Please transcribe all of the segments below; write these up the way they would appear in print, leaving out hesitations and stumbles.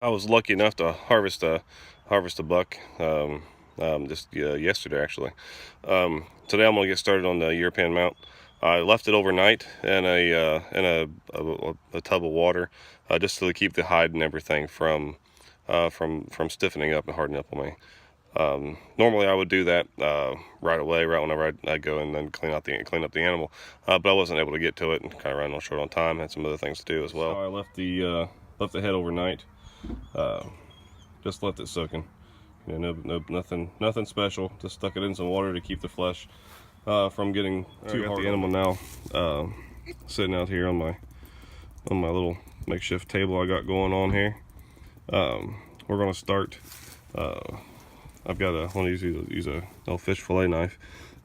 I was lucky enough to harvest a buck just yesterday actually. Today I'm gonna get started on the European mount. I left it overnight in a tub of water just to keep the hide and everything from stiffening up and hardening up on me. Normally I would do that right away, right whenever I go and then clean up the animal, but I wasn't able to get to it and kind of ran short on time. Had some other things to do as well. So I left the head overnight. Just left it soaking. You know, nothing special. Just stuck it in some water to keep the flesh from getting too hard. The animal now sitting out here on my little makeshift table I got going on here. We're gonna start. I've got I want to use a little fish fillet knife,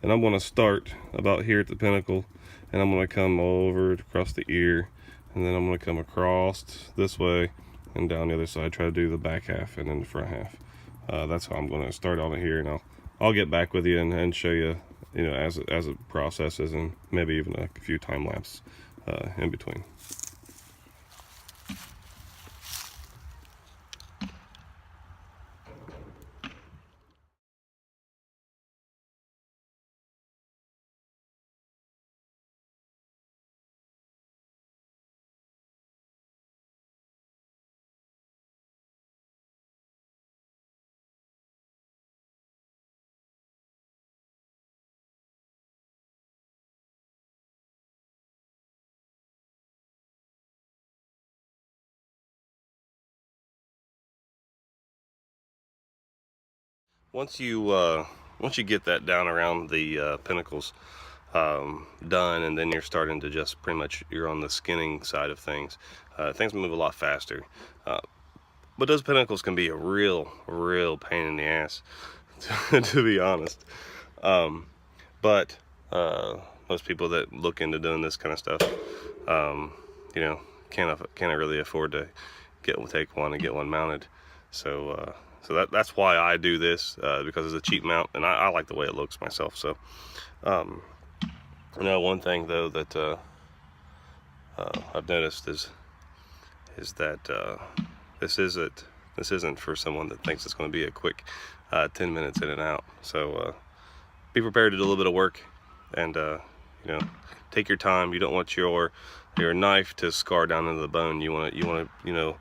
and I'm gonna start about here at the pinnacle, and I'm gonna come over across the ear, and then I'm gonna come across this way and down the other side. Try to do the back half and then the front half. That's how I'm gonna start on it here, and I'll get back with you and show you, you know, as it processes, and maybe even a few time lapse in between. Once you get that down around the pinnacles done, and then you're starting to just pretty much, you're on the skinning side of things. Things move a lot faster, but those pinnacles can be a real pain in the ass, to be honest. But most people that look into doing this kind of stuff, you know, can't really afford to take one and get one mounted. So that's why I do this, because it's a cheap mount, and I like the way it looks myself. So you know, one thing though that I've noticed is that this isn't for someone that thinks it's going to be a quick 10 minutes in and out. So be prepared to do a little bit of work, and you know, take your time. You don't want your knife to scar down into the bone. You want to you know,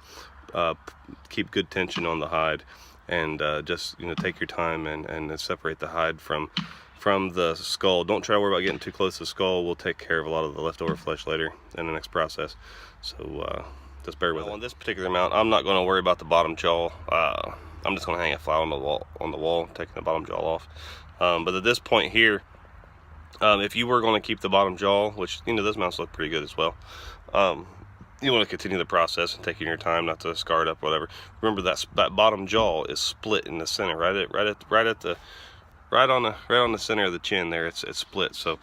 keep good tension on the hide, and just, you know, take your time and separate the hide from the skull. Don't try to worry about getting too close to the skull. We'll take care of a lot of the leftover flesh later in the next process. So just bear with it. On this particular mount, I'm not going to worry about the bottom jaw. I'm just going to hang it flat on the wall, taking the bottom jaw off. But at this point here, if you were going to keep the bottom jaw, which, you know, those mounts look pretty good as well, you want to continue the process and taking your time not to scar it up, whatever. Remember that bottom jaw is split in the center, right on the center of the chin there. It's split. So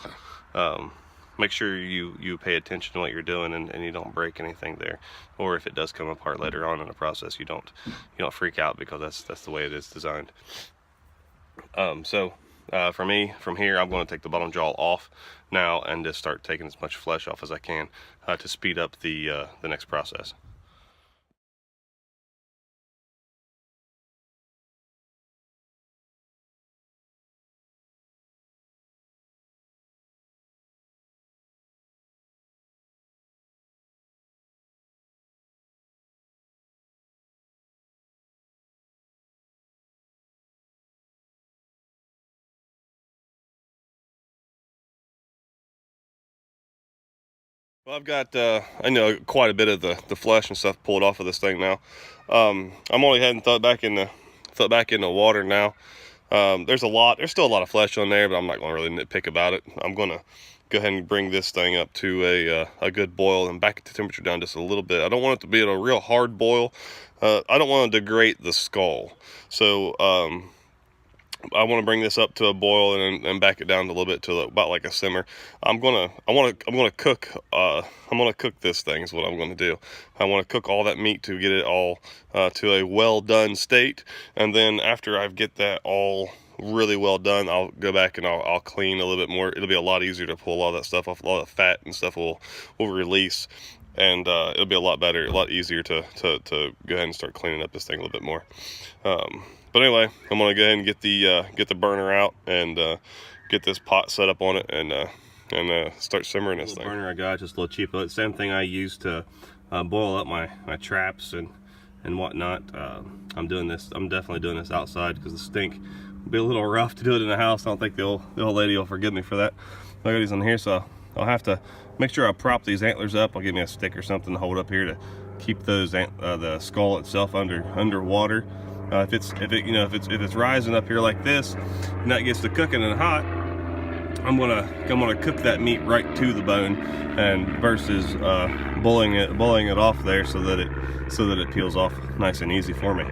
make sure you pay attention to what you're doing, and you don't break anything there. Or if it does come apart later on in the process, you don't freak out, because that's the way it is designed. For me, from here, I'm going to take the bottom jaw off now and just start taking as much flesh off as I can to speed up the next process. Well, I've got I know quite a bit of the flesh and stuff pulled off of this thing now. I'm only heading back in the water now. There's still a lot of flesh on there, but I'm not going to really nitpick about it. I'm going to go ahead and bring this thing up to a good boil and back the temperature down just a little bit. I don't want it to be at a real hard boil. I don't want to degrade the skull. So I want to bring this up to a boil and back it down a little bit to about like a simmer. I'm gonna cook this thing is what I'm gonna do. I want to cook all that meat to get it all to a well done state, and then after I get that all really well done, I'll go back and I'll clean a little bit more. It'll be a lot easier to pull all that stuff off. A lot of fat and stuff will release. and it'll be a lot better, a lot easier to go ahead and start cleaning up this thing a little bit more. But anyway, I'm gonna go ahead and get the burner out and get this pot set up on it and start simmering this thing. The burner I got, just a little cheap. Same thing I use to boil up my traps and whatnot. I'm definitely doing this outside because the stink will be a little rough to do it in the house. I don't think the old lady will forgive me for that. I got these in here, so I'll have to make sure I prop these antlers up. I'll give me a stick or something to hold up here to keep those the skull itself under water. If it's rising up here like this and that gets to cooking and hot, I'm gonna cook that meat right to the bone, and versus boiling it off there so that it peels off nice and easy for me.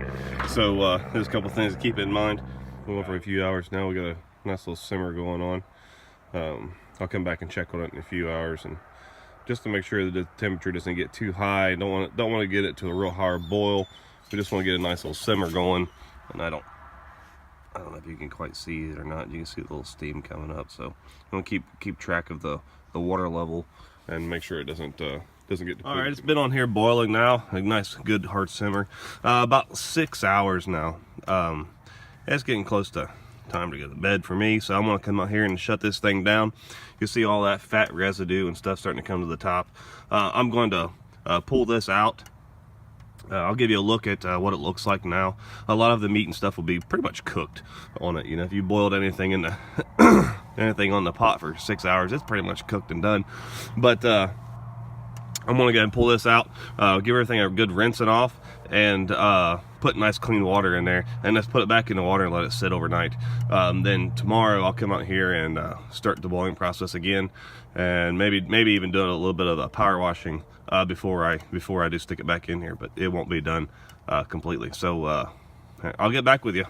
So there's a couple things to keep in mind. We're going for a few hours now. We got a nice little simmer going on. I'll come back and check on it in a few hours, and just to make sure that the temperature doesn't get too high. Don't want to get it to a real hard boil. We just want to get a nice little simmer going. And I don't know if you can quite see it or not. You can see a little steam coming up. So I'm gonna keep track of the water level and make sure it doesn't get depleted. All right, it's been on here boiling now. A nice good hard simmer. About 6 hours now. It's getting close to time to go to bed for me, so I'm gonna come out here and shut this thing down. You see all that fat residue and stuff starting to come to the top. I'm going to pull this out. I'll give you a look at what it looks like now. A lot of the meat and stuff will be pretty much cooked on it. You know, if you boiled anything in the anything on the pot for 6 hours, it's pretty much cooked and done. But I'm gonna go ahead and pull this out, give everything a good rinsing off, and put nice clean water in there, and let's put it back in the water and let it sit overnight. Then tomorrow I'll come out here and start the boiling process again, and maybe even do a little bit of a power washing before I do stick it back in here, but it won't be done completely. So I'll get back with you.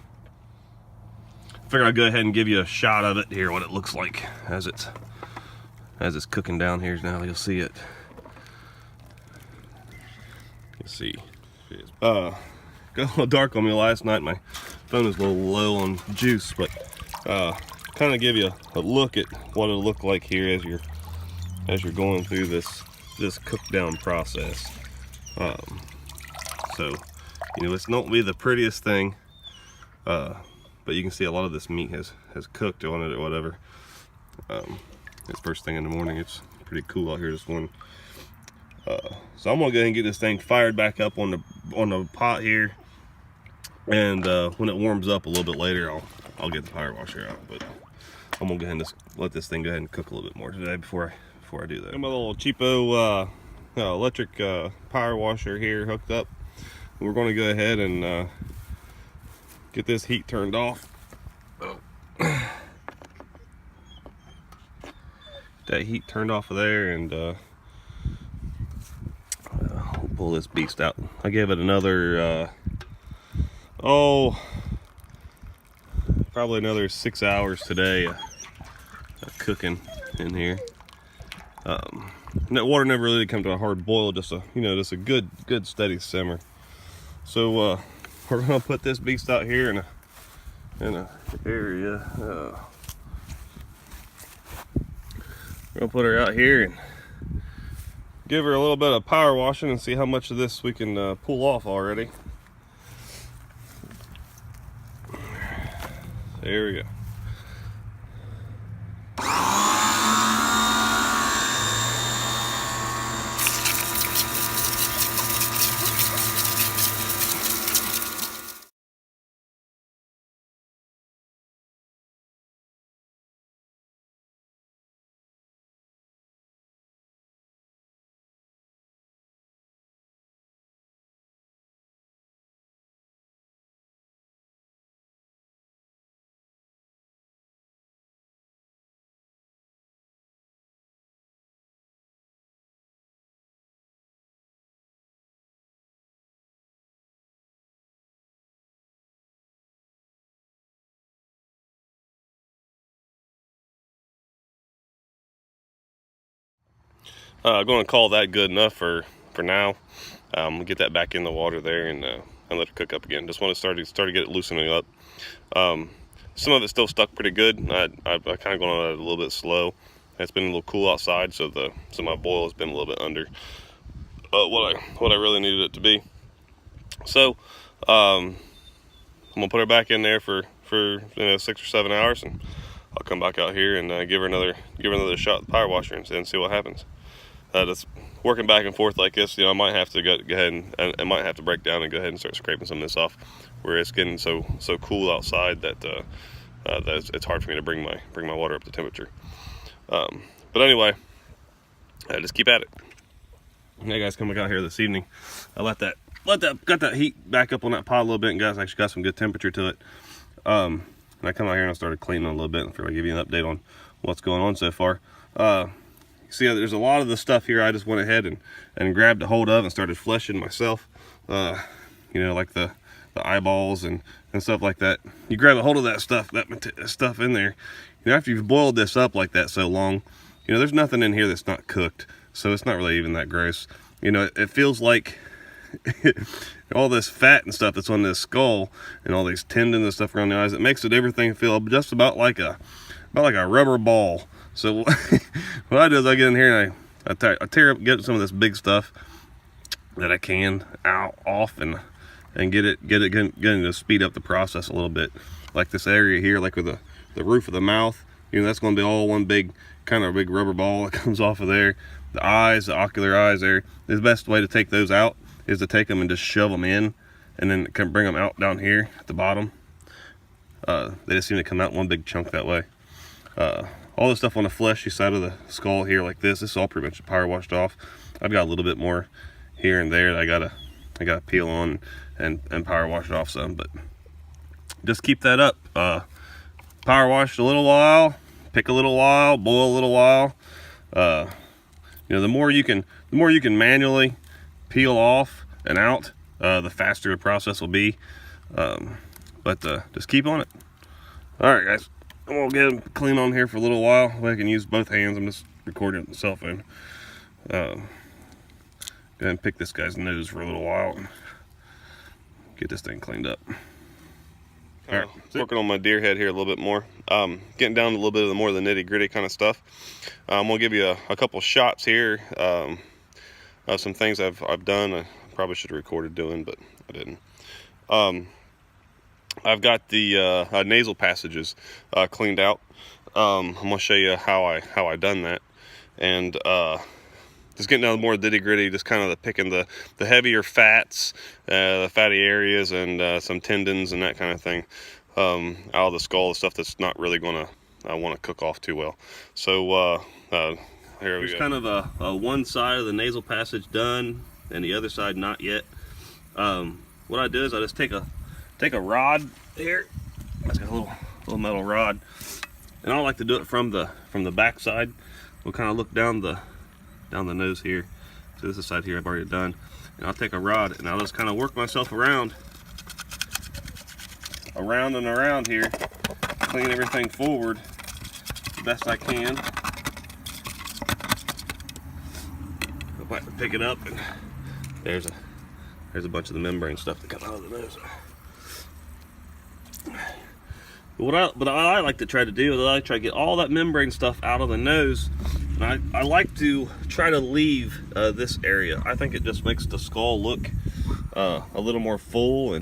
Figure I'll go ahead and give you a shot of it here, what it looks like as it's cooking down here. Now you'll see it. You see, got a little dark on me last night. My phone is a little low on juice, but kind of give you a look at what it'll look like here as you're going through this cook down process. So you know, it's not be the prettiest thing, but you can see a lot of this meat has cooked on it or whatever. It's first thing in the morning. It's pretty cool out here this morning. So I'm gonna go ahead and get this thing fired back up on the pot here, and when it warms up a little bit later, I'll get the power washer out. But I'm gonna go ahead and just let this thing go ahead and cook a little bit more today before I do that. Got my little cheapo electric power washer here hooked up. We're gonna go ahead and get this heat turned off. That heat turned off of there, and we'll pull this beast out. I gave it another probably another 6 hours today of cooking in here. That water never really come to a hard boil, just a good steady simmer. So we're gonna put this beast out here in a area. We're gonna put her out here and give her a little bit of power washing and see how much of this we can pull off already. There we go. I'm going to call that good enough for now. We'll get that back in the water there and let it cook up again. Just want to start to get it loosening up. Some of it's still stuck pretty good. I kind of going on it a little bit slow. It's been a little cool outside, so my boil has been a little bit under. what I really needed it to be. So I'm gonna put her back in there for 6 or 7 hours, and I'll come back out here and give her another shot at the power washer and see what happens. Just working back and forth like this, I might have to go ahead and I might have to break down and go ahead and start scraping some of this off, where it's getting so cool outside that that it's hard for me to bring my water up to temperature. But anyway, just keep at it. Hey guys, coming out here this evening, I got that heat back up on that pot a little bit, and guys, actually got some good temperature to it. And I come out here and I started cleaning a little bit, and I'll give you an update on what's going on so far. See, there's a lot of the stuff here I just went ahead and grabbed a hold of and started fleshing myself. Like the eyeballs and stuff like that. You grab a hold of that stuff in there. After you've boiled this up like that so long, there's nothing in here that's not cooked. So it's not really even that gross. It feels like all this fat and stuff that's on this skull and all these tendons and stuff around the eyes, it makes everything feel just about like a rubber ball. So what I do is I get in here and I tear up, get some of this big stuff that I can off and get it to speed up the process a little bit. Like this area here, like with the roof of the mouth, that's going to be all one big rubber ball that comes off of there. The eyes, the ocular eyes there. The best way to take those out is to take them and just shove them in, and then bring them out down here at the bottom. They just seem to come out one big chunk that way. All the stuff on the fleshy side of the skull here, like this is all pretty much power washed off. I've got a little bit more here and there that I gotta peel on and power wash it off some, but just keep that up. Power wash a little while, pick a little while, boil a little while. The more you can manually peel off and out, the faster the process will be. But just keep on it. All right, guys. I'm gonna get them clean on here for a little while. I can use both hands. I'm just recording it on the cell phone. Go ahead and pick this guy's nose for a little while and get this thing cleaned up. All right, working on my deer head here a little bit more. Getting down to a little bit of the more of the nitty gritty kind of stuff. I'm gonna give you a couple shots here of some things I've done. I probably should have recorded doing, but I didn't. I've got the nasal passages cleaned out. I'm gonna show you how I done that, and just getting down to more nitty gritty, just kind of picking the heavier fats, the fatty areas, and some tendons and that kind of thing out of the skull, the stuff that's not really gonna want to cook off too well. So here we go. There's kind of a one side of the nasal passage done, and the other side not yet. What I do is I just take a rod here. It's got a little metal rod, and I like to do it from the back side. We'll kind of look down the nose here. So this is the side here I've already done, and I'll take a rod and I'll just kind of work myself around and around here, clean everything forward the best I can. Go back and pick it up, and there's a bunch of the membrane stuff that come out of the nose. But I like to try to do is I like to try to get all that membrane stuff out of the nose, and I like to try to leave this area. I think it just makes the skull look a little more full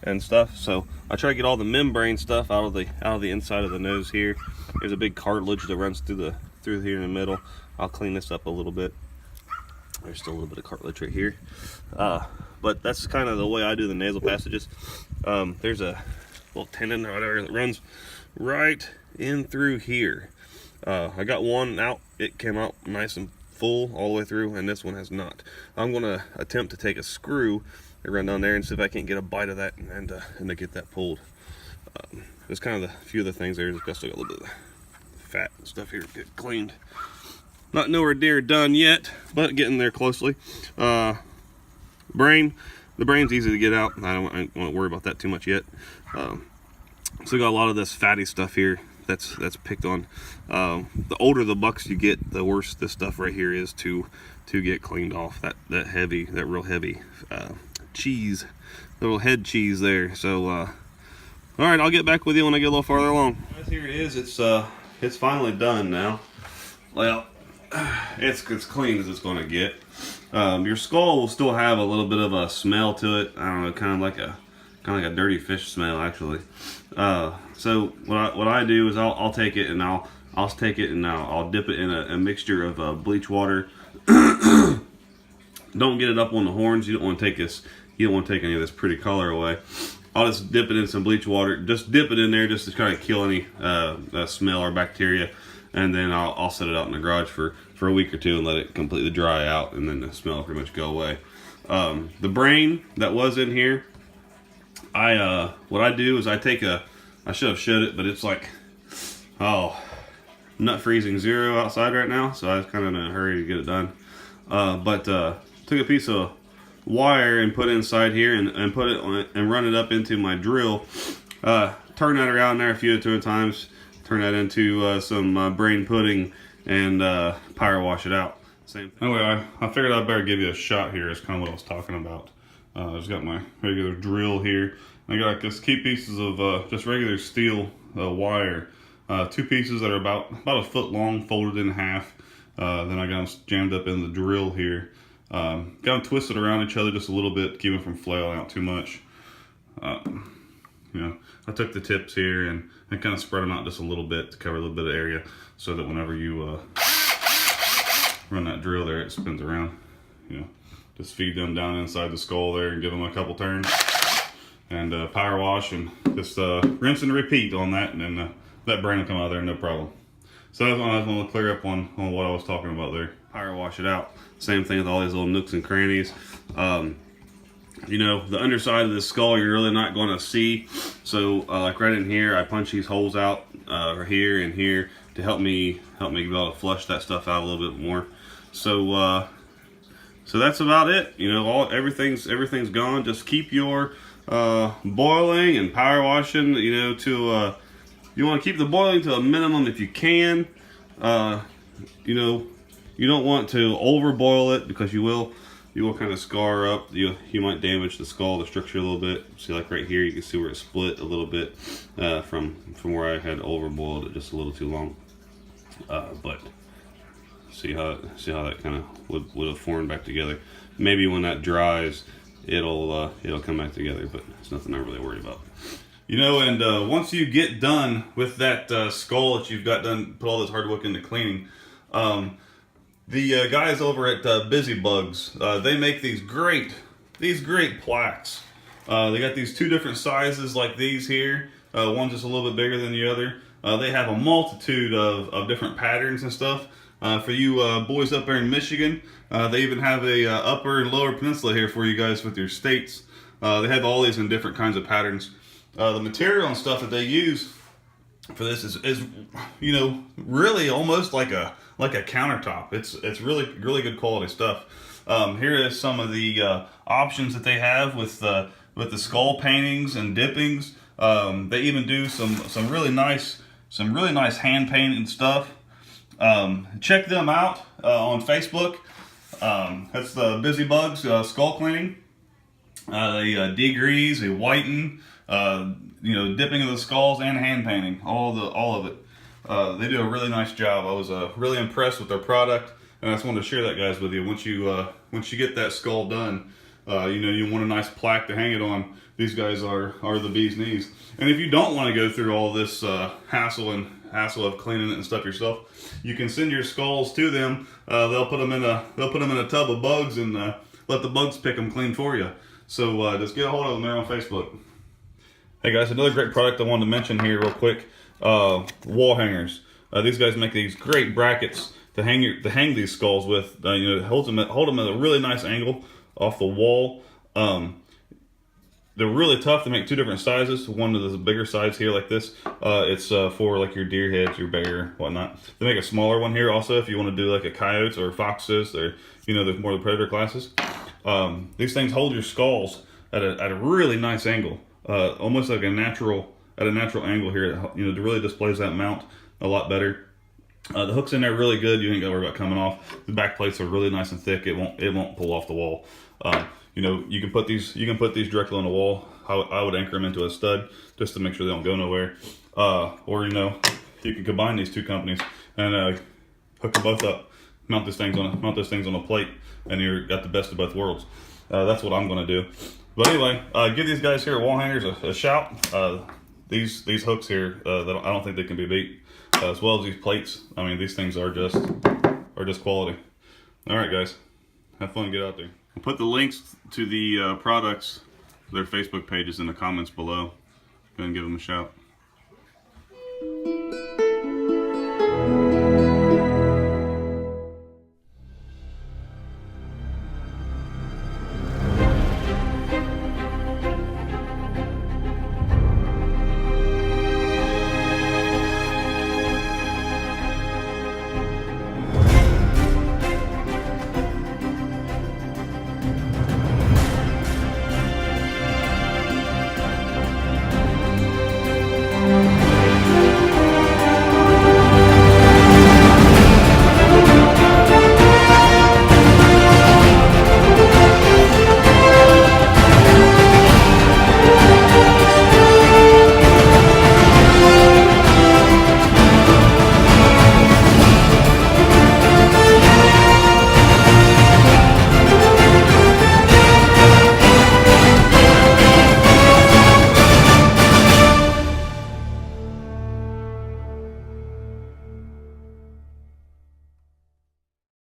and stuff. So I try to get all the membrane stuff out of the inside of the nose here. There's a big cartilage that runs through here in the middle. I'll clean this up a little bit. There's still a little bit of cartilage right here, but that's kind of the way I do the nasal passages. There's a little tendon or whatever that runs right in through here. I got one out. It came out nice and full all the way through, and this one has not. I'm going to attempt to take a screw and run down there and see if I can get a bite of that and to get that pulled. There's kind of a few of the things there. Just still got a little bit of fat and stuff here to get cleaned. Not nowhere near done yet, but getting there closely. The brain's easy to get out. I don't want to worry about that too much yet. Still got a lot of this fatty stuff here that's picked on. The older the bucks you get, the worse this stuff right here is to get cleaned off. That real heavy cheese, the little head cheese there. So all right, I'll get back with you when I get a little farther along. Guys, here it is. It's finally done now. Well, it's clean as it's going to get. Your skull will still have a little bit of a smell to it. I don't know, kind of like a dirty fish smell actually. So what I do is I'll take it and I'll dip it in a mixture of bleach water. Don't get it up on the horns. You don't want to take this. You don't want to take any of this pretty color away. I'll just dip it in some bleach water. Just dip it in there just to kind of kill any smell or bacteria, and then I'll set it out in the garage for a week or two and let it completely dry out, and then the smell will pretty much go away. The brain that was in here, what I do is I should have showed it, but it's like, nut freezing 0 outside right now, so I was kind of in a hurry to get it done. Took a piece of wire and put it inside here and put it on and run it up into my drill. Turn that around there a few times. Turn that into some brain pudding and power wash it out. Same thing. Anyway, I figured I'd better give you a shot here. Is kind of what I was talking about. I've got my regular drill here. I got just key pieces of just regular steel wire. 2 pieces that are about a foot long, folded in half. Then I got them jammed up in the drill here. Got them twisted around each other just a little bit to keep them from flailing out too much. You know, I took the tips here and kind of spread them out just a little bit to cover a little bit of area, so that whenever you run that drill there, it spins around. You know, just feed them down inside the skull there and give them a couple turns, and power wash, and just rinse and repeat on that, and then that brain will come out there no problem. So that's what I was going to clear up on what I was talking about there. Power wash it out. Same thing with all these little nooks and crannies. You know, the underside of the skull you're really not going to see. So like right in here, I punch these holes out here and here to help me be able to flush that stuff out a little bit more. So so that's about it. You know, everything's gone. Just keep your boiling and power washing. You know, to you want to keep the boiling to a minimum if you can. You know, you don't want to overboil it because you will kind of scar up. You might damage the skull, the structure a little bit. See, like right here, you can see where it split a little bit from where I had overboiled it just a little too long. But see how that kind of would have formed back together. Maybe when that dries, it'll come back together. But it's nothing I'm really worried about. You know, and once you get done with that skull that you've got done, put all this hard work into cleaning. The guys over at Busy Bugs, they make these great plaques. They got these 2 different sizes like these here. One's just a little bit bigger than the other. They have a multitude of different patterns and stuff. For you boys up there in Michigan, they even have a upper and lower peninsula here for you guys with your states. They have all these in different kinds of patterns. The material and stuff that they use for this is you know, really almost like a countertop. It's really good quality stuff. Here is some of the options that they have with the skull paintings and dippings. They even do some really nice hand painting stuff. Check them out on Facebook. That's the Busy Bugs skull cleaning. They degrease, they whiten. You know, dipping of the skulls and hand painting, all of it. They do a really nice job. I was really impressed with their product, and I just wanted to share that, guys, with you. Once you get that skull done, you know, you want a nice plaque to hang it on. These guys are the bee's knees. And if you don't want to go through all this hassle of cleaning it and stuff yourself, you can send your skulls to them. They'll put them in a tub of bugs and let the bugs pick them clean for you. So just get a hold of them there on Facebook. Hey guys, another great product I wanted to mention here real quick. Wall hangers. These guys make these great brackets to hang these skulls with. You know, hold them at a really nice angle off the wall. They're really tough. They make 2 different sizes. One of the bigger size here, like this. It's for like your deer heads, your bear, whatnot. They make a smaller one here also if you want to do like a coyotes or foxes, or you know, the more the predator classes. These things hold your skulls at a really nice angle, almost like a natural angle here. You know, it really displays that mount a lot better. The hook's in there really good. You ain't got to worry about coming off. The back plates are really nice and thick. It won't pull off the wall. You know, you can put these directly on the wall. I would anchor them into a stud just to make sure they don't go nowhere. Or you know, you can combine these 2 companies and hook them both up. mount those things on a plate, and you're got the best of both worlds. That's what I'm going to do. But anyway, give these guys here at Wall Hangers a shout. These hooks here, I don't think they can be beat. As well as these plates. I mean, these things are just quality. All right, guys, have fun. Get out there. I'll put the links to the products, their Facebook pages, in the comments below. Go and give them a shout.